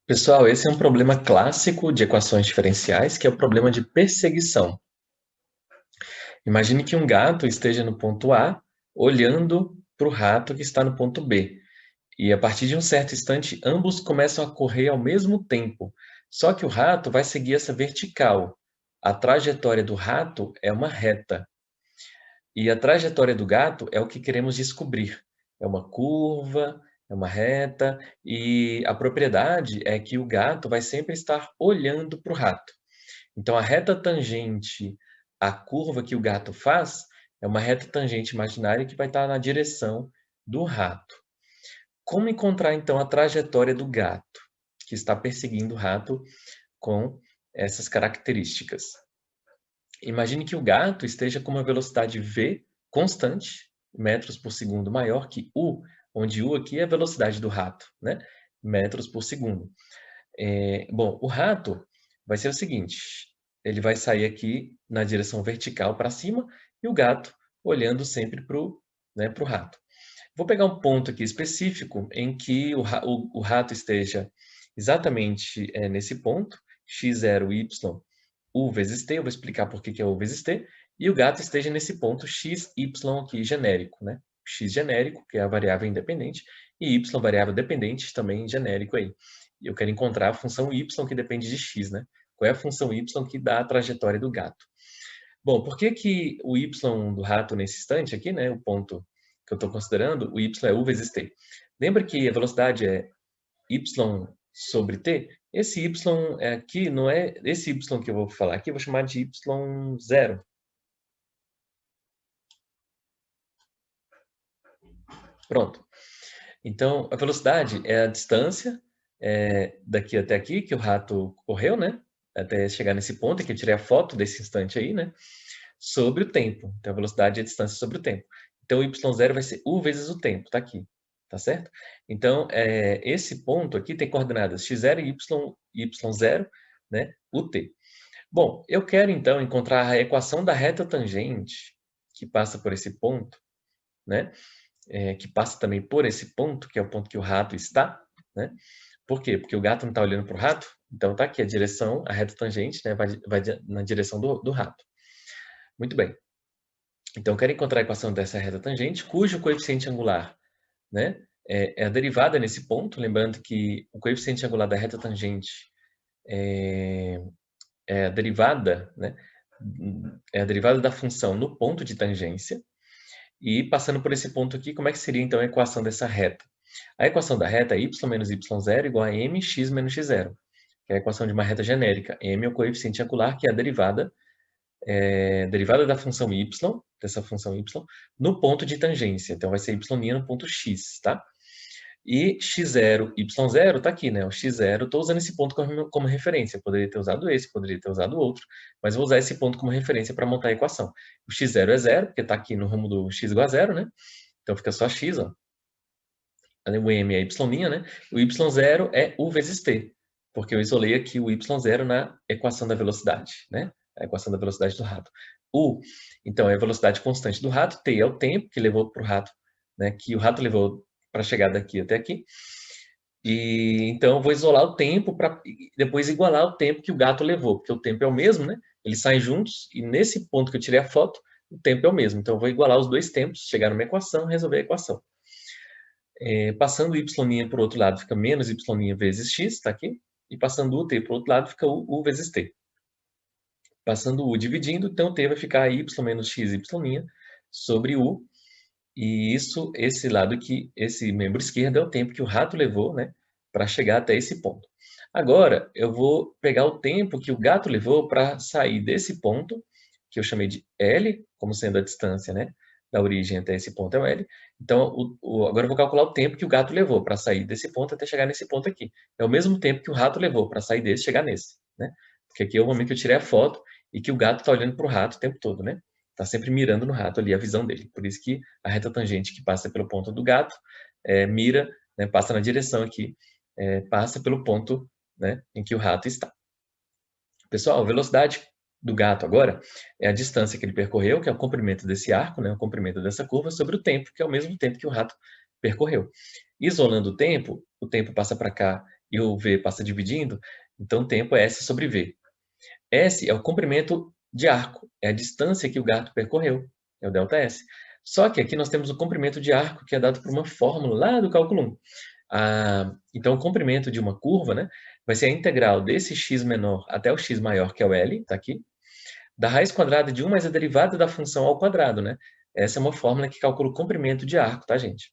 Pessoal, esse é um problema clássico de equações diferenciais, que é o problema de perseguição. Imagine que um gato esteja no ponto A, olhando para o rato que está no ponto B. E a partir de um certo instante, ambos começam a correr ao mesmo tempo. Só que o rato vai seguir essa vertical. A trajetória do rato é uma reta. E a trajetória do gato é o que queremos descobrir. É uma curva, é uma reta, e a propriedade é que o gato vai sempre estar olhando para o rato. Então, a reta tangente à curva que o gato faz é uma reta tangente imaginária que vai estar na direção do rato. Como encontrar, então, a trajetória do gato, que está perseguindo o rato com essas características? Imagine que o gato esteja com uma velocidade v constante, metros por segundo maior que u, onde u aqui é a velocidade do rato, né? Metros por segundo. Bom, o rato vai ser o seguinte, ele vai sair aqui na direção vertical para cima e o gato olhando sempre para o, né, pro rato. Vou pegar um ponto aqui específico em que o rato esteja exatamente nesse ponto, x0, y, u vezes t, eu vou explicar por que é u vezes t, e o gato esteja nesse ponto x, y aqui genérico, né? X genérico, que é a variável independente, e y variável dependente também genérico aí. E eu quero encontrar a função y que depende de x, né? Qual é a função y que dá a trajetória do gato? Bom, por que o y do rato nesse instante aqui, né? O ponto que eu estou considerando, o y é u vezes t. Lembra que a velocidade é y sobre t? Esse y aqui não é esse y que eu vou falar aqui, eu vou chamar de y0. Pronto. Então, a velocidade é a distância daqui até aqui que o rato correu, né? Até chegar nesse ponto, que eu tirei a foto desse instante aí, né? Sobre o tempo. Então, a velocidade é a distância sobre o tempo. Então, o y0 vai ser u vezes o tempo, tá aqui. Tá certo? Então, esse ponto aqui tem coordenadas x0 e y0, né? O t. Bom, eu quero, então, encontrar a equação da reta tangente que passa por esse ponto, né? Que passa também por esse ponto, que é o ponto que o rato está, né? Por quê? Porque o gato não está olhando para o rato, então tá aqui a direção, a reta tangente, né? Vai na direção do rato. Muito bem. Então, eu quero encontrar a equação dessa reta tangente, cujo coeficiente angular, né, é a derivada nesse ponto, lembrando que o coeficiente angular da reta tangente é a derivada, né, é a derivada da função no ponto de tangência, e passando por esse ponto aqui, como é que seria então a equação dessa reta? A equação da reta é y menos y0 igual a mx menos x0, que é a equação de uma reta genérica. M é o coeficiente angular, que é a derivada da função y, dessa função y, no ponto de tangência. Então, vai ser y' no ponto x, tá? E x0, y0 está aqui, né? O x0, estou usando esse ponto como referência. Poderia ter usado esse, poderia ter usado outro, mas vou usar esse ponto como referência para montar a equação. O x0 é zero, porque está aqui no rumo do x igual a zero, né? Então fica só x, ó. O m é y', né? O y0 é u vezes t, porque eu isolei aqui o y0 na equação da velocidade, né? A equação da velocidade do rato. U, então, é a velocidade constante do rato, t é o tempo que levou para o rato, né? Que o rato levou para chegar daqui até aqui. E então eu vou isolar o tempo para depois igualar o tempo que o gato levou, porque o tempo é o mesmo, né? Eles saem juntos e nesse ponto que eu tirei a foto, o tempo é o mesmo. Então eu vou igualar os dois tempos, chegar numa equação, resolver a equação. Passando o y' para o outro lado, fica menos y' vezes x, está aqui. E passando o t para o outro lado, fica u vezes t. Passando o u dividindo, então t vai ficar y menos x y' sobre u. E isso, esse lado aqui, esse membro esquerdo é o tempo que o rato levou, né, para chegar até esse ponto. Agora, eu vou pegar o tempo que o gato levou para sair desse ponto, que eu chamei de L, como sendo a distância, né, da origem até esse ponto é o L. Então, agora eu vou calcular o tempo que o gato levou para sair desse ponto até chegar nesse ponto aqui. É o mesmo tempo que o rato levou para sair desse e chegar nesse, né? Porque aqui é o momento que eu tirei a foto e que o gato está olhando para o rato o tempo todo, né? Está sempre mirando no rato ali, a visão dele. Por isso que a reta tangente que passa pelo ponto do gato mira, né, passa na direção aqui, passa pelo ponto, né, em que o rato está. Pessoal, a velocidade do gato agora é a distância que ele percorreu, que é o comprimento desse arco, né, o comprimento dessa curva, sobre o tempo, que é o mesmo tempo que o rato percorreu. Isolando o tempo passa para cá e o V passa dividindo, então o tempo é S sobre V. S é o comprimento de arco, é a distância que o gato percorreu, é o ΔS. Só que aqui nós temos o comprimento de arco, que é dado por uma fórmula lá do cálculo 1. Então, o comprimento de uma curva, né, vai ser a integral desse x menor até o x maior, que é o L, está aqui, da raiz quadrada de 1 mais a derivada da função ao quadrado, né? Essa é uma fórmula que calcula o comprimento de arco, tá, gente?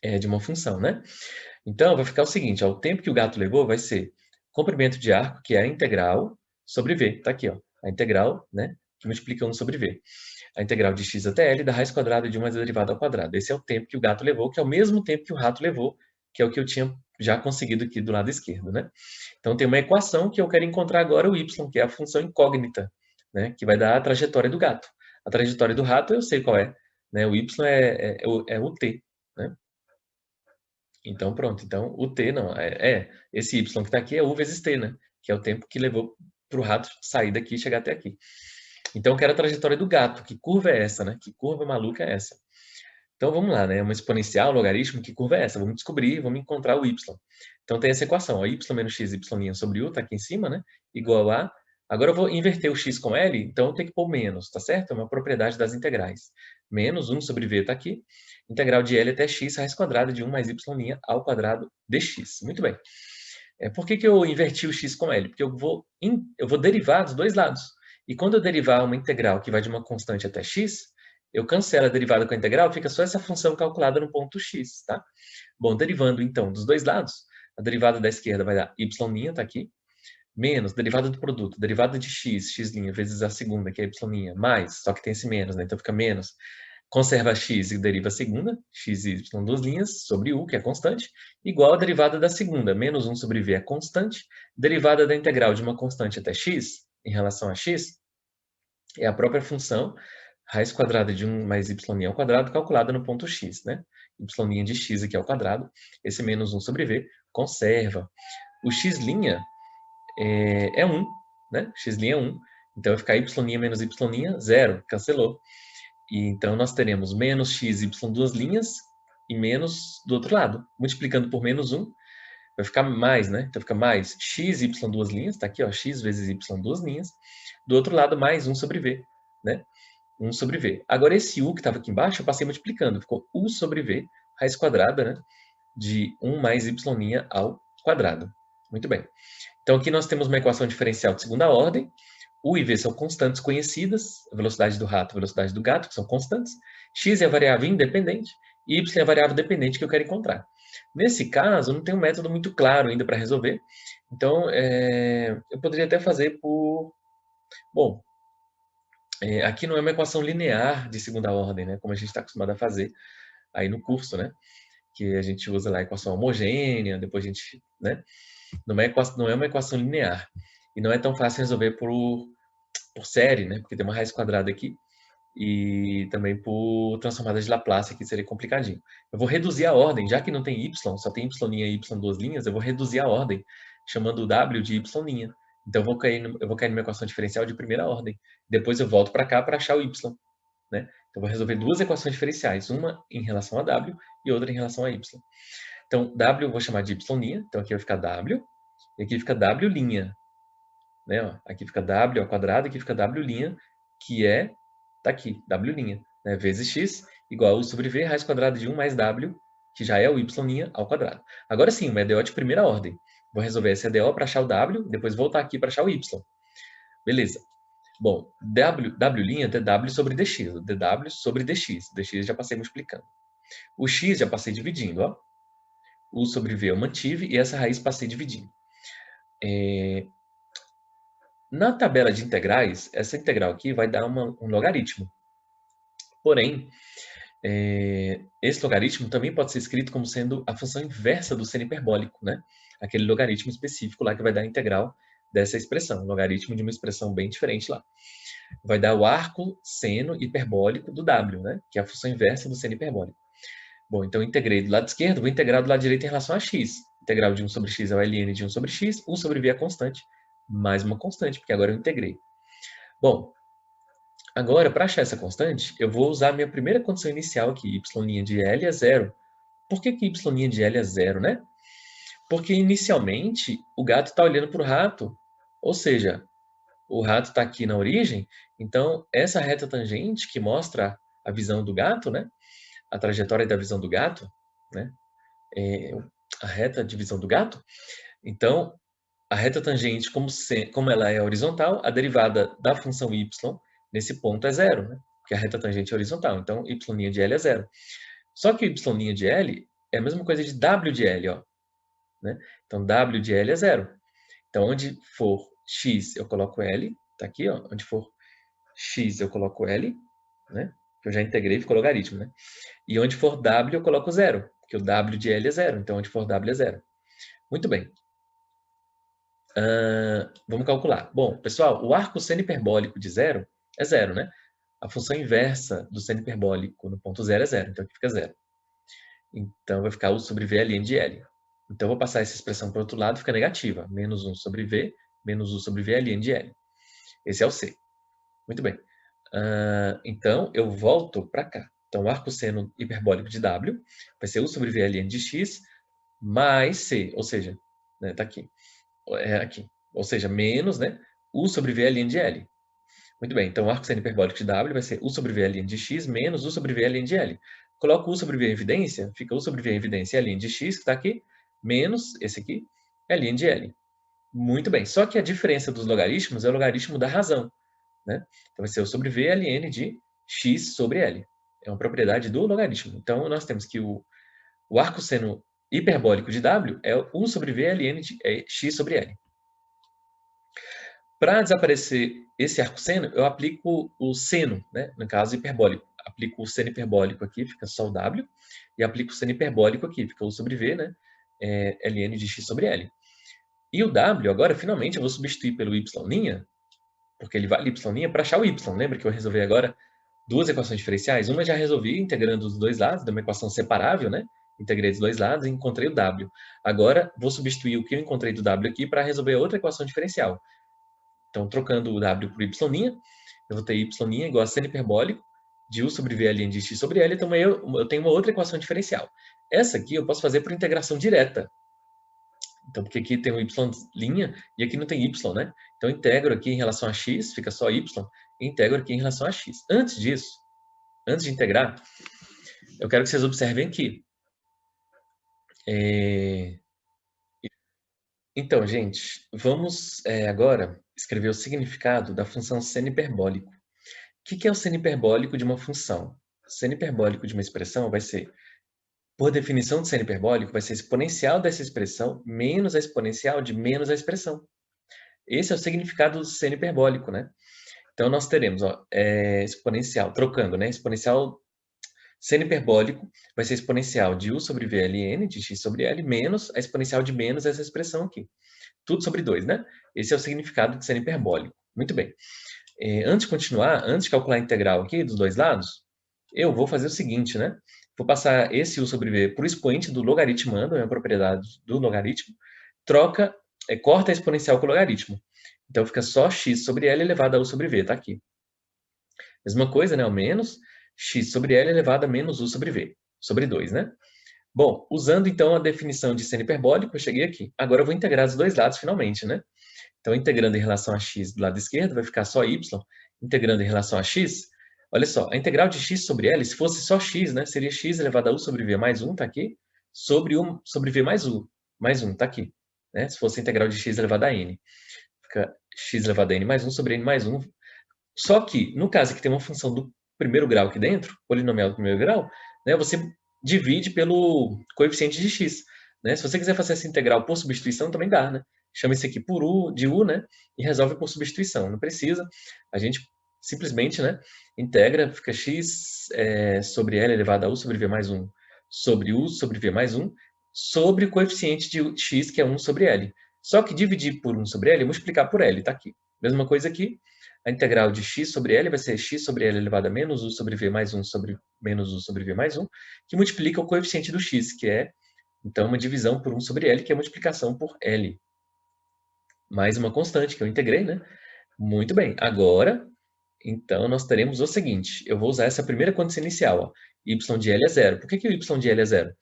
É de uma função, né? Então, vai ficar o seguinte, ó, o tempo que o gato levou vai ser comprimento de arco, que é a integral sobre V. Tá aqui, ó, a integral, né, que multiplica 1 sobre V. A integral de x até L da raiz quadrada de 1 mais a derivada ao quadrado. Esse é o tempo que o gato levou, que é o mesmo tempo que o rato levou, que é o que eu tinha já conseguido aqui do lado esquerdo, né? Então, tem uma equação que eu quero encontrar agora, o y, que é a função incógnita, né, que vai dar a trajetória do gato. A trajetória do rato eu sei qual é, né? O y é o t, né? Então, pronto. Então, o t não, esse y que está aqui é u vezes t, né? Que é o tempo que levou para o rato sair daqui e chegar até aqui. Então, eu quero a trajetória do gato. Que curva é essa, né? Que curva maluca é essa? Então, vamos lá, né? Uma exponencial, logaritmo, que curva é essa? Vamos descobrir, vamos encontrar o y. Então, tem essa equação, ó, y menos x, y' sobre u, tá aqui em cima, né? Igual a... Agora eu vou inverter o x com L, então eu tenho que pôr menos, tá certo? É uma propriedade das integrais. Menos 1 sobre v tá aqui. Integral de L até x, raiz quadrada de 1 mais y' ao quadrado dx. Muito bem. Por que eu inverti o x com L? Porque eu vou derivar dos dois lados. E quando eu derivar uma integral que vai de uma constante até x, eu cancelo a derivada com a integral, fica só essa função calculada no ponto x, tá? Bom, derivando então dos dois lados, a derivada da esquerda vai dar y', tá aqui, menos derivada do produto, derivada de x, x' vezes a segunda, que é y', mais, só que tem esse menos, né? Então fica menos. Conserva x e deriva a segunda, x e y, duas linhas, sobre u, que é constante, igual a derivada da segunda, menos 1 sobre v é constante, derivada da integral de uma constante até x, em relação a x, é a própria função, raiz quadrada de 1 mais y' ao quadrado, calculada no ponto x, né? Y' de x aqui ao quadrado, esse menos 1 sobre v, conserva. O x' é 1, né? X' é 1, então vai ficar y' menos y', 0, cancelou. E então nós teremos menos x, y, duas linhas, e menos do outro lado. Multiplicando por menos 1, vai ficar mais, né? Então fica mais x, y, duas linhas, tá aqui, ó, x vezes y, duas linhas. Do outro lado, mais 1 sobre v, né? 1 sobre v. Agora, esse u que estava aqui embaixo, eu passei multiplicando. Ficou u sobre v, raiz quadrada, né? De 1 mais y' ao quadrado. Muito bem. Então, aqui nós temos uma equação diferencial de segunda ordem. U e v são constantes conhecidas, a velocidade do rato e a velocidade do gato, que são constantes. X é a variável independente e y é a variável dependente que eu quero encontrar. Nesse caso, não tem um método muito claro ainda para resolver. Então, eu poderia até fazer por... Bom, aqui não é uma equação linear de segunda ordem, né? Como a gente está acostumado a fazer aí no curso, né? Que a gente usa lá a equação homogênea, depois a gente... né? Não é uma equação linear. E não é tão fácil resolver por série, né? Porque tem uma raiz quadrada aqui. E também por transformada de Laplace, que seria complicadinho. Eu vou reduzir a ordem, já que não tem y, só tem y' e y duas linhas, eu vou reduzir a ordem, chamando o w de y'. Então eu vou cair numa equação diferencial de primeira ordem. Depois eu volto para cá para achar o y, né? Então eu vou resolver duas equações diferenciais, uma em relação a w e outra em relação a y. Então w eu vou chamar de y', então aqui vai ficar w, e aqui fica w', né? Aqui fica w ao quadrado, aqui fica w', que tá aqui, w', né? Vezes x igual a u sobre v, raiz quadrada de 1 mais w, que já é o y' ao quadrado. Agora sim, uma EDO de primeira ordem. Vou resolver essa EDO para achar o w, depois voltar aqui para achar o y. Beleza. Bom, w' é dw sobre dx, dw sobre dx. Dx já passei multiplicando. O x já passei dividindo, ó. U sobre v eu mantive e essa raiz passei dividindo. Na tabela de integrais, essa integral aqui vai dar um logaritmo. Porém, esse logaritmo também pode ser escrito como sendo a função inversa do seno hiperbólico, né? Aquele logaritmo específico lá que vai dar a integral dessa expressão, logaritmo de uma expressão bem diferente lá. Vai dar o arco seno hiperbólico do w, né? Que é a função inversa do seno hiperbólico. Bom, então eu integrei do lado esquerdo, vou integrar do lado direito em relação a x. Integral de 1 sobre x é o ln de 1 sobre x, 1 sobre v é constante, mais uma constante, porque agora eu integrei. Bom, agora, para achar essa constante, eu vou usar a minha primeira condição inicial aqui, y' de L é zero. Por que y' de L é zero, né? Porque inicialmente o gato está olhando para o rato, ou seja, o rato está aqui na origem, então essa reta tangente que mostra a visão do gato, né? A trajetória da visão do gato, né? A reta de visão do gato. Então, a reta tangente, como ela é horizontal, a derivada da função y nesse ponto é zero, né? Porque a reta tangente é horizontal, então y' de L é zero. Só que o y' de L é a mesma coisa de w de L, ó. Né? Então, w de L é zero. Então, onde for x, eu coloco L, tá aqui, ó. Onde for x, eu coloco L, né? Que eu já integrei, ficou logaritmo, né? E onde for w, eu coloco zero, porque o w de L é zero. Então, onde for w é zero. Muito bem. Vamos calcular. Bom, pessoal, o arco seno hiperbólico de zero é zero, né? A função inversa do seno hiperbólico no ponto zero é zero, então aqui fica zero. Então, vai ficar u sobre v ln de L. Então, eu vou passar essa expressão para o outro lado, fica negativa. Menos 1 sobre v, menos u sobre v ln de L. Esse é o C. Muito bem. Então, eu volto para cá. Então, o arco seno hiperbólico de W vai ser u sobre v ln de x mais C, ou seja, né, tá aqui. Aqui. Ou seja, menos, né, u sobre v ln de L. Muito bem, então o arco seno hiperbólico de W vai ser u sobre v ln de x menos u sobre v ln de L. Coloco u sobre v em evidência, fica u sobre v em evidência ln de x, que está aqui, menos esse aqui, ln de L. Muito bem, só que a diferença dos logaritmos é o logaritmo da razão. Né? Então vai ser u sobre v ln de x sobre L. É uma propriedade do logaritmo. Então nós temos que o arco seno hiperbólico de W é u sobre v ln de x sobre L. Para desaparecer esse arco seno, eu aplico o seno, né? No caso hiperbólico. Aplico o seno hiperbólico aqui, fica só o W, e aplico o seno hiperbólico aqui, fica u sobre V, né? ln de x sobre L. E o W, agora, finalmente, eu vou substituir pelo y', porque ele vale y' para achar o y. Lembra que eu resolvi agora duas equações diferenciais? Uma eu já resolvi integrando os dois lados, de uma equação separável, né? Integrei os dois lados e encontrei o W. Agora, vou substituir o que eu encontrei do W aqui para resolver outra equação diferencial. Então, trocando o w por y', eu vou ter y' igual a seno hiperbólico de u sobre v ln de x sobre L, então eu tenho uma outra equação diferencial. Essa aqui eu posso fazer por integração direta. Então, porque aqui tem um y' e aqui não tem y, né? Então, eu integro aqui em relação a x, fica só y, e integro aqui em relação a x. Antes disso, antes de integrar, eu quero que vocês observem aqui. Então, gente, vamos agora escrever o significado da função seno hiperbólico. O que é o seno hiperbólico de uma função? O seno hiperbólico de uma expressão vai ser, por definição de seno hiperbólico, vai ser exponencial dessa expressão menos a exponencial de menos a expressão. Esse é o significado do seno hiperbólico, né? Então, nós teremos exponencial, trocando, né? Exponencial seno hiperbólico vai ser exponencial de u sobre v ln de x sobre L menos a exponencial de menos essa expressão aqui. Tudo sobre 2, né? Esse é o significado de seno hiperbólico. Muito bem. Antes de continuar, antes de calcular a integral aqui dos dois lados, eu vou fazer o seguinte, né? Vou passar esse u sobre v para o expoente do logaritmando, é uma propriedade do logaritmo, corta a exponencial com o logaritmo. Então, fica só x sobre L elevado a u sobre v, tá aqui. Mesma coisa, né? O menos x sobre L elevado a menos u sobre v, sobre 2, né? Bom, usando então a definição de seno hiperbólico, eu cheguei aqui. Agora eu vou integrar os dois lados finalmente, né? Então, integrando em relação a x do lado esquerdo, vai ficar só y. Integrando em relação a x, olha só, a integral de x sobre L, se fosse só x, né, seria x elevado a u sobre v mais 1, tá aqui, sobre v mais 1, tá aqui. Né? Se fosse a integral de x elevado a n, fica x elevado a n mais 1 sobre n mais 1. Só que, no caso que tem uma função do primeiro grau aqui dentro, polinomial do primeiro grau, né, você divide pelo coeficiente de x. Né? Se você quiser fazer essa integral por substituição, também dá, né? Chama esse aqui por de u, né? E resolve por substituição. Não precisa. A gente simplesmente, né, integra, fica x sobre L elevado a u sobre v mais 1 sobre u sobre v mais 1 sobre o coeficiente de x, que é 1 sobre L. Só que dividir por 1 sobre L é multiplicar por L, tá aqui. Mesma coisa aqui. A integral de x sobre L vai ser x sobre L elevado a menos u sobre v mais 1 sobre menos u sobre v mais 1, que multiplica o coeficiente do x, que é, então, uma divisão por 1 sobre L, que é multiplicação por L. Mais uma constante que eu integrei, né? Muito bem. Agora, então, nós teremos o seguinte. Eu vou usar essa primeira condição inicial, ó, y de L é zero. Por que o y de L é zero?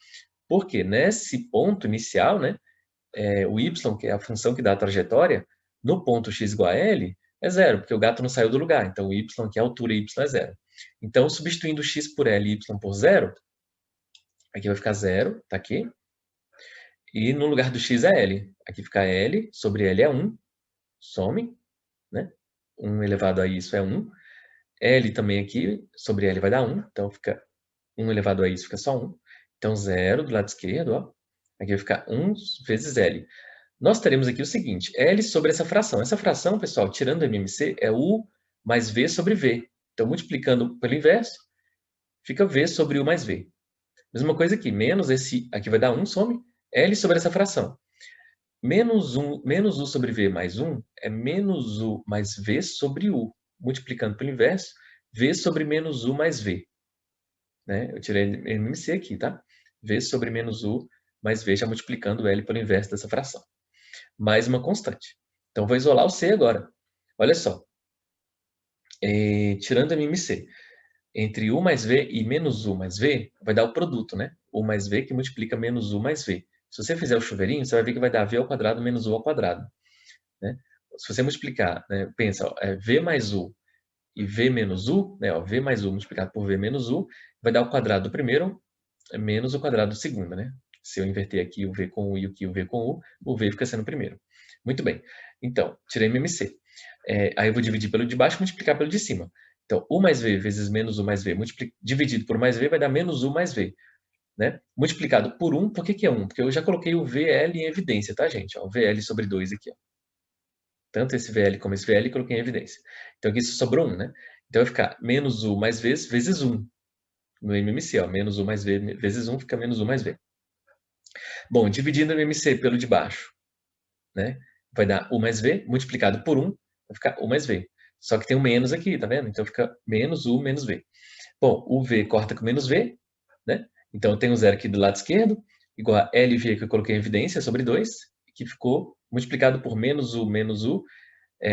Porque nesse ponto inicial, né, o y, que é a função que dá a trajetória, no ponto x igual a L, é zero, porque o gato não saiu do lugar. Então, o y, que é a altura y, é zero. Então, substituindo x por L e y por zero, aqui vai ficar zero, tá aqui. E no lugar do x é L. Aqui fica L, sobre L é 1, some, né? 1 elevado a isso é 1. L também aqui, sobre L vai dar 1, então fica 1 elevado a isso fica só 1. Então, zero do lado esquerdo, ó. Aqui vai ficar 1 vezes L. Nós teremos aqui o seguinte, L sobre essa fração. Essa fração, pessoal, tirando o MMC, é U mais V sobre V. Então, multiplicando pelo inverso, fica V sobre U mais V. Mesma coisa aqui, menos esse aqui vai dar 1, some, L sobre essa fração. Menos U sobre V mais 1 é menos U mais V sobre U. Multiplicando pelo inverso, V sobre menos U mais V. Né? Eu tirei MMC aqui, tá? V sobre menos U mais V, já multiplicando L pelo inverso dessa fração. Mais uma constante. Então, vou isolar o C agora. Olha só. Tirando MMC, entre U mais V e menos U mais V, vai dar o produto, né? U mais V que multiplica menos U mais V. Se você fizer o chuveirinho, você vai ver que vai dar V ao quadrado menos U ao quadrado. Né? Se você multiplicar, né, pensa, ó, V mais U e V menos U, né, ó, V mais U multiplicado por V menos U, vai dar o quadrado do primeiro menos o quadrado do segundo, né? Se eu inverter aqui o V com U e aqui o V com U, o V fica sendo o primeiro. Muito bem. Então, tirei MMC. Aí eu vou dividir pelo de baixo e multiplicar pelo de cima. Então, U mais V vezes menos U mais V dividido por mais V vai dar menos U mais V. Né? Multiplicado por 1, por que é 1? Porque eu já coloquei o VL em evidência, tá, gente? Ó, o VL sobre 2 aqui. Ó. Tanto esse VL como esse VL eu coloquei em evidência. Então, aqui sobrou 1, né? Então, vai ficar menos U mais V vezes 1. No MMC, ó, menos U mais V vezes 1 fica menos U mais V. Bom, dividindo o MMC pelo de baixo, né? Vai dar U mais V, multiplicado por 1, vai ficar U mais V. Só que tem um menos aqui, tá vendo? Então fica menos U menos V. Bom, o V corta com menos V, né? Então tem um zero aqui do lado esquerdo, igual a LV que eu coloquei em evidência sobre 2, que ficou multiplicado por menos U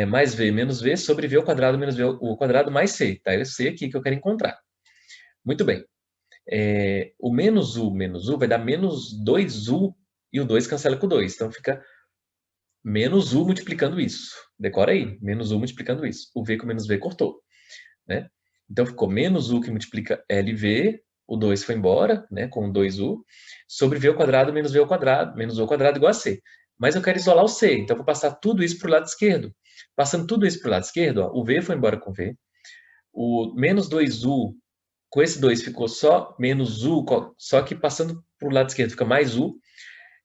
mais V menos V sobre V ao quadrado menos V ao quadrado mais C. Tá? É o C aqui que eu quero encontrar. Muito bem. O menos U vai dar menos 2U e o 2 cancela com o 2. Então fica menos U multiplicando isso. Decora aí, menos U multiplicando isso. O V com menos V cortou. Né? Então ficou menos U que multiplica LV, o 2 foi embora, né, com 2U, sobre V ao quadrado menos V ao quadrado, menos U ao quadrado igual a C. Mas eu quero isolar o C, então eu vou passar tudo isso para o lado esquerdo. Passando tudo isso para o lado esquerdo, ó, o V foi embora com V, o menos 2U com esse 2 ficou só menos U, só que passando para o lado esquerdo fica mais U.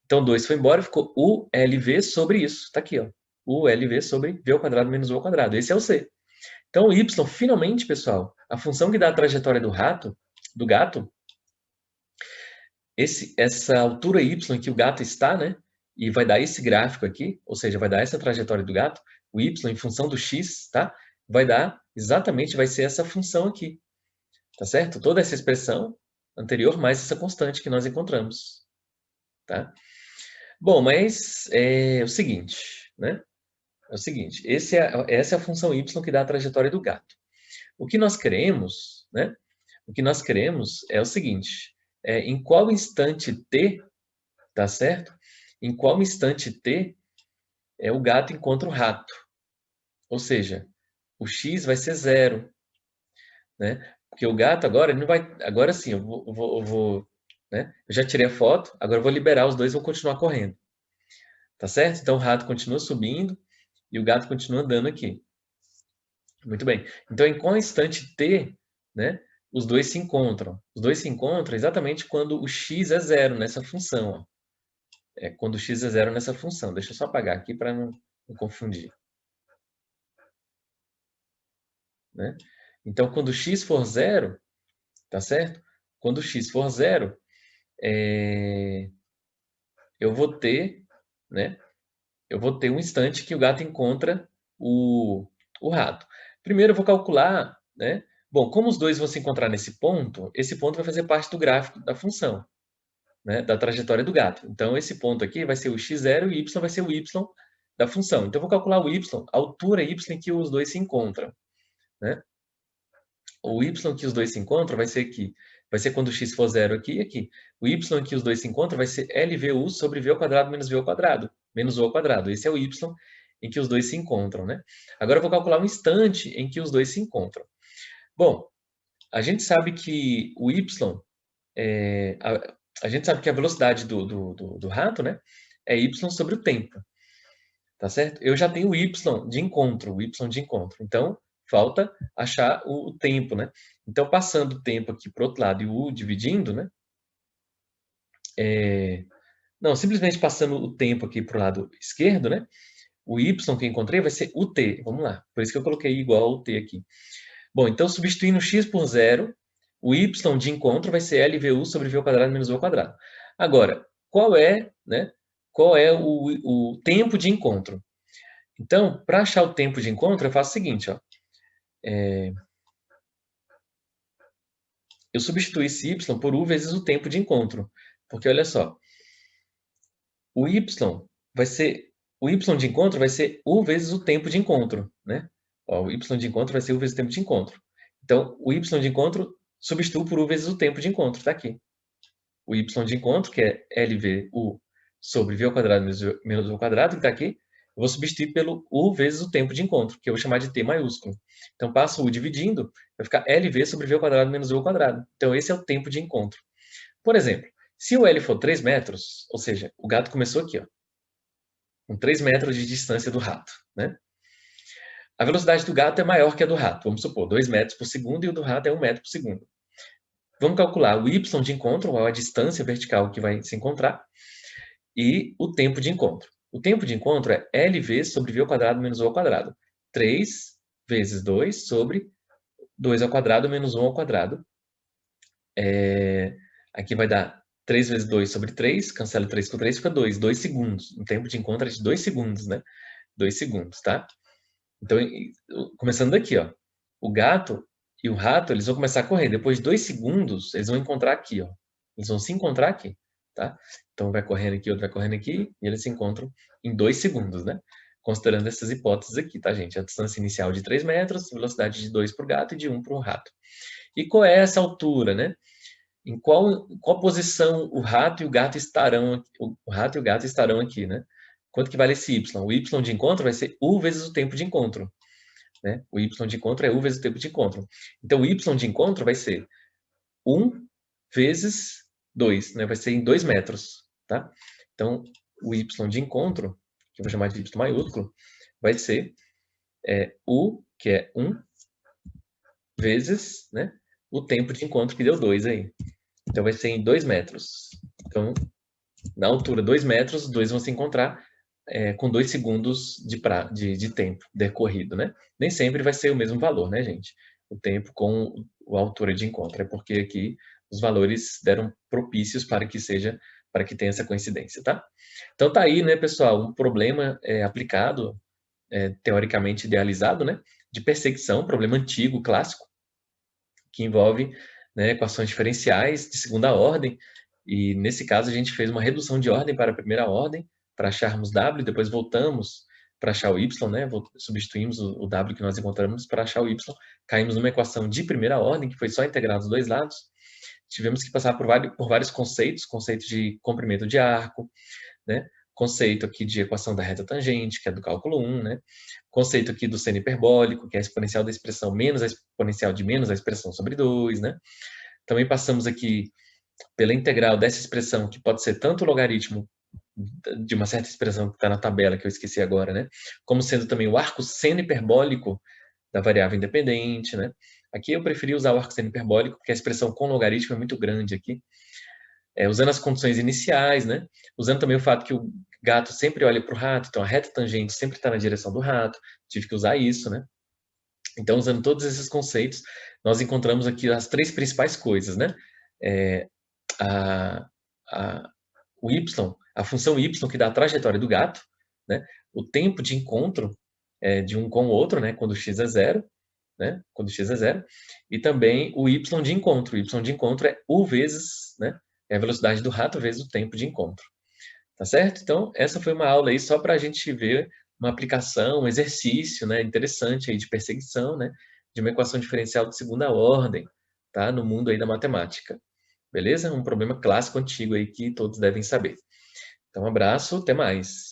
Então, 2 foi embora, ficou ULV sobre isso. Está aqui, ó. ULV sobre V ao quadrado menos U ao quadrado. Esse é o C. Então, o Y, finalmente, pessoal, a função que dá a trajetória do gato, essa altura Y que o gato está, né? E vai dar esse gráfico aqui, ou seja, vai dar essa trajetória do gato, o Y em função do X, tá? Vai dar, exatamente, vai ser essa função aqui. Tá certo? Toda essa expressão anterior mais essa constante que nós encontramos. Tá? Bom, mas é o seguinte, né? É o seguinte, essa é a função y que dá a trajetória do gato. O que nós queremos, né? O que nós queremos é o seguinte, em qual instante t, tá certo? Em qual instante t o gato encontra o rato. Ou seja, o x vai ser 0, né? Porque o gato agora, ele não vai... Agora sim, eu vou né? Eu já tirei a foto, agora eu vou liberar os dois e vou continuar correndo. Tá certo? Então o rato continua subindo e o gato continua andando aqui. Muito bem. Então, em qual instante t, né, os dois se encontram? Os dois se encontram exatamente quando o x é 0 nessa função. Ó. Quando o x é 0 nessa função. Deixa eu só apagar aqui para não confundir. Né? Então, quando o x for 0, tá certo? Quando o x for 0, eu vou ter, né? Eu vou ter um instante que o gato encontra o rato. Primeiro eu vou calcular, né? Bom, como os dois vão se encontrar nesse ponto, esse ponto vai fazer parte do gráfico da função, né? Da trajetória do gato. Então, esse ponto aqui vai ser o x0 e o y vai ser o y da função. Então, eu vou calcular o y, a altura y em que os dois se encontram, né? O y que os dois se encontram vai ser aqui vai ser quando x for 0 aqui e aqui. O y em que os dois se encontram vai ser LVU sobre V ao quadrado menos V ao quadrado, menos U ao quadrado. Esse é o y em que os dois se encontram, né? Agora eu vou calcular um instante em que os dois se encontram. Bom, a gente sabe que o y, a gente sabe que a velocidade do rato, né, é y sobre o tempo, tá certo? Eu já tenho o y de encontro, Então, falta achar o tempo, né? Então, passando o tempo aqui para o outro lado e o u dividindo, né? Não, simplesmente passando o tempo aqui para o lado esquerdo, né? O y que eu encontrei vai ser o t. Vamos lá. Por isso que eu coloquei igual ao t aqui. Bom, então, substituindo x por zero, o y de encontro vai ser LVU sobre V ao quadrado menos U ao quadrado. Agora, qual é o tempo de encontro? Então, para achar o tempo de encontro, eu faço o seguinte, ó. Eu substituo esse y por u vezes o tempo de encontro. Porque, olha só, o y de encontro vai ser u vezes o tempo de encontro, né? Ó, o y de encontro vai ser u vezes o tempo de encontro. Então, o y de encontro substituo por u vezes o tempo de encontro, está aqui. O y de encontro, que é LVU sobre V ao quadrado menos U ao quadrado, que está aqui, eu vou substituir pelo u vezes o tempo de encontro, que eu vou chamar de t maiúsculo. Então, passo o dividindo, vai ficar LV sobre V ao quadrado menos U ao quadrado. Então, esse é o tempo de encontro. Por exemplo, se o L for 3 metros, ou seja, o gato começou aqui, ó, com 3 metros de distância do rato, né? A velocidade do gato é maior que a do rato, vamos supor, 2 metros por segundo, e o do rato é 1 metro por segundo. Vamos calcular o y de encontro, ou a distância vertical que vai se encontrar, e o tempo de encontro. O tempo de encontro é LV sobre V ao quadrado menos U ao quadrado. 3 vezes 2 sobre 2 ao quadrado menos 1 ao quadrado. Aqui vai dar 3 vezes 2 sobre 3, cancela 3 com 3, fica 2, 2 segundos. O tempo de encontro é de 2 segundos, né? 2 segundos, tá? Então, começando daqui, ó. O gato e o rato, eles vão começar a correr. Depois de 2 segundos, eles vão encontrar aqui, ó. Eles vão se encontrar aqui, tá? Então, vai correndo aqui, outro vai correndo aqui, e eles se encontram em 2 segundos, né? Considerando essas hipóteses aqui, tá, gente? A distância inicial de 3 metros, velocidade de 2 para o gato e de 1 para o rato. E qual é essa altura, né? Em qual posição o rato e o gato estarão aqui, né? Quanto que vale esse y? O y de encontro vai ser u vezes o tempo de encontro, né? O y de encontro é u vezes o tempo de encontro. Então, o y de encontro vai ser 1 vezes 2, né? Vai ser em 2 metros, tá? Então, o y de encontro, que eu vou chamar de y maiúsculo, vai ser u, que é 1, vezes, né, o tempo de encontro, que deu 2 aí. Então, vai ser em 2 metros. Então, na altura 2 metros, os dois vão se encontrar com 2 segundos de tempo decorrido, né? Nem sempre vai ser o mesmo valor, né, gente? O tempo com a altura de encontro. É porque aqui os valores deram propícios para que tenha essa coincidência, tá? Então, tá aí, né, pessoal, um problema aplicado, teoricamente idealizado, né? De perseguição, problema antigo, clássico, que envolve, né, equações diferenciais de segunda ordem, e nesse caso a gente fez uma redução de ordem para a primeira ordem, para acharmos W, depois voltamos para achar o Y, né, substituímos o W que nós encontramos para achar o Y, caímos numa equação de primeira ordem, que foi só integrar dos dois lados, tivemos que passar por vários conceitos, conceito de comprimento de arco, né, conceito aqui de equação da reta tangente, que é do cálculo 1, né? Conceito aqui do seno hiperbólico, que é a exponencial da expressão menos a exponencial de menos a expressão sobre 2, né? Também passamos aqui pela integral dessa expressão, que pode ser tanto o logaritmo de uma certa expressão que está na tabela, que eu esqueci agora, né? Como sendo também o arco seno hiperbólico da variável independente, né? Aqui eu preferi usar o arco seno hiperbólico, porque a expressão com logaritmo é muito grande aqui. Usando as condições iniciais, né? Usando também o fato que o gato sempre olha para o rato, então a reta tangente sempre está na direção do rato, tive que usar isso, né? Então, usando todos esses conceitos, nós encontramos aqui as 3 principais coisas, né? O y, a função y que dá a trajetória do gato, né? O tempo de encontro de um com o outro, né? Quando x é 0, né? Quando x é 0, e também o y de encontro. O y de encontro é u vezes, né? É a velocidade do rato vezes o tempo de encontro. Tá certo? Então, essa foi uma aula aí só para a gente ver uma aplicação, um exercício, né, interessante aí de perseguição, né, de uma equação diferencial de segunda ordem, tá? No mundo aí da matemática. Beleza? Um problema clássico antigo aí que todos devem saber. Então, um abraço, até mais.